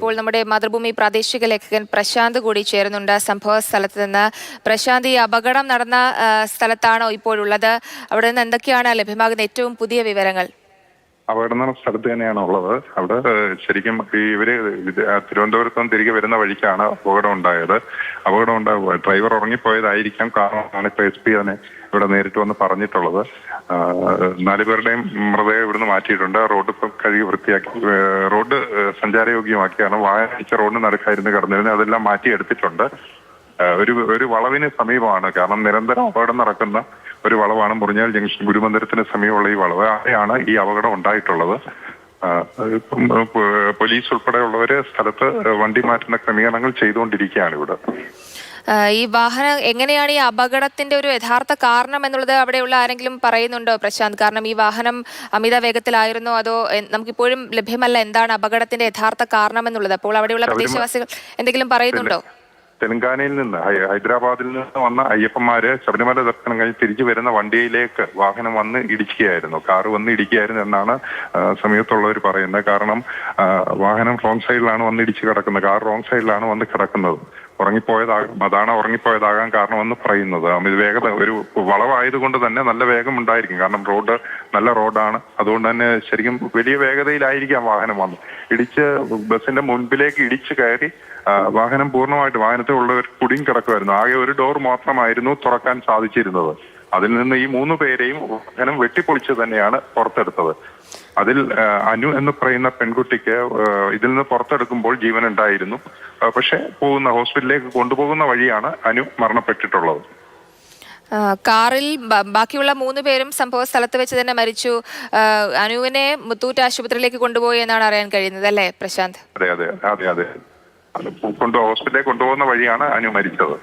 ഇപ്പോൾ നമ്മുടെ മാതൃഭൂമി പ്രാദേശിക ലേഖകൻ പ്രശാന്ത് കൂടി ചേരുന്നുണ്ട് സംഭവ സ്ഥലത്ത് നിന്ന്. പ്രശാന്ത്, ഈ അപകടം നടന്ന സ്ഥലത്താണോ ഇപ്പോഴുള്ളത്? അവിടെ നിന്ന് എന്തൊക്കെയാണ് ലഭ്യമാകുന്ന ഏറ്റവും പുതിയ വിവരങ്ങൾ? അപകടം നടന്ന സ്ഥലത്ത് തന്നെയാണ് ഉള്ളത്. അവിടെ ശരിക്കും ഇവര് തിരുവനന്തപുരത്ത് നിന്ന് തിരികെ വരുന്ന വഴിക്കാണ് അപകടം ഉണ്ടായത്. ഡ്രൈവർ ഉറങ്ങിപ്പോയതായിരിക്കാം കാരണമാണ് ഇപ്പൊ SP തന്നെ ഇവിടെ നേരിട്ട് വന്ന് പറഞ്ഞിട്ടുള്ളത്. 4 പേരുടെയും മൃതദേഹം ഇവിടുന്ന് മാറ്റിയിട്ടുണ്ട്. റോഡ് ഇപ്പം കഴുകി വൃത്തിയാക്കി റോഡ് സഞ്ചാരയോഗ്യമാക്കിയാണ്. വാഹനിച്ച റോഡിന് നടുക്കായിരുന്നു കിടന്നിരുന്നത്. അതെല്ലാം മാറ്റിയെടുത്തിട്ടുണ്ട്. ഒരു വളവിന് സമീപമാണ്, കാരണം നിരന്തരം അപകടം നടക്കുന്ന ഒരു വളവാണ് മുറിഞ്ഞാൽ ജംഗ്ഷൻ ഗുരുമന്ദിരത്തിന് സമീപമുള്ള ഈ വളവ്. അവിടെയാണ് ഈ അപകടം ഉണ്ടായിട്ടുള്ളത്. പോലീസ് ഉൾപ്പെടെയുള്ളവര് സ്ഥലത്ത് വണ്ടി മാറ്റുന്ന ക്രമീകരണങ്ങൾ ചെയ്തുകൊണ്ടിരിക്കുകയാണ് ഇവിടെ. ഈ വാഹനം എങ്ങനെയാണ് ഈ അപകടത്തിന്റെ ഒരു യഥാർത്ഥ കാരണം എന്നുള്ളത് അവിടെയുള്ള ആരെങ്കിലും പറയുന്നുണ്ടോ പ്രശാന്ത്? കാരണം ഈ വാഹനം അമിത വേഗത്തിലായിരുന്നോ അതോ നമുക്കിപ്പോഴും ലഭ്യമല്ല എന്താണ് അപകടത്തിന്റെ യഥാർത്ഥ കാരണം എന്നുള്ളത്. അപ്പോൾ അവിടെയുള്ള പ്രദേശവാസികൾ എന്തെങ്കിലും പറയുന്നുണ്ടോ? തെലങ്കാനയിൽ നിന്ന് ഹൈദരാബാദിൽ നിന്ന് വന്ന അയ്യപ്പന്മാര് ശബരിമല ദർശനം കഴിഞ്ഞ് തിരിച്ചു വരുന്ന വണ്ടിയിലേക്ക് വാഹനം വന്ന് ഇടിക്കുകയായിരുന്നു, കാറ് വന്ന് ഇടിക്കുകയായിരുന്നു എന്നാണ് സമീപത്തുള്ളവർ പറയുന്നത്. കാരണം വാഹനം റോങ് സൈഡിലാണ് വന്ന് ഇടിച്ച് കിടക്കുന്നത്, കാർ റോങ് സൈഡിലാണ് വന്ന് കിടക്കുന്നത്. ഉറങ്ങിപ്പോയതാകാൻ കാരണമെന്ന് പറയുന്നത്. ഇത് വേഗത ഒരു വളവായതുകൊണ്ട് തന്നെ നല്ല വേഗം ഉണ്ടായിരിക്കും, കാരണം റോഡ് നല്ല റോഡാണ്. അതുകൊണ്ട് തന്നെ ശരിക്കും വലിയ വേഗതയിലായിരിക്കാം വാഹനം വന്ന് ഇടിച്ച് ബസിന്റെ മുൻപിലേക്ക് ഇടിച്ച് കയറി വാഹനം വാഹനത്തിൽ ഉള്ളവർ കുടുങ്ങി കിടക്കുമായിരുന്നു. ആകെ ഒരു ഡോർ മാത്രമായിരുന്നു തുറക്കാൻ സാധിച്ചിരുന്നത്. അതിൽ നിന്ന് ഈ 3 പേരെയും വാഹനം വെട്ടിപ്പൊളിച്ച് തന്നെയാണ് പുറത്തെടുത്തത്. അതിൽ അനു എന്ന് പറയുന്ന പെൺകുട്ടിക്ക് ഇതിൽ നിന്ന് പുറത്തെടുക്കുമ്പോൾ ജീവൻ ഉണ്ടായിരുന്നു. പക്ഷെ ഹോസ്പിറ്റലിലേക്ക് കൊണ്ടുപോകുന്ന വഴിയാണ് അനു മരണപ്പെട്ടിട്ടുള്ളത്. കാറിൽ ബാക്കിയുള്ള 3 പേരും സംഭവ സ്ഥലത്ത് വെച്ച് തന്നെ മരിച്ചു. അനുവിനെ മുത്തൂറ്റ് ആശുപത്രിയിലേക്ക് കൊണ്ടുപോയി എന്നാണ് അറിയാൻ കഴിയുന്നത്, അല്ലേ പ്രശാന്ത്? അതെ. ഹോസ്പിറ്റലിലേക്ക് കൊണ്ടുപോകുന്ന വഴിയാണ് അനു മരിച്ചത്.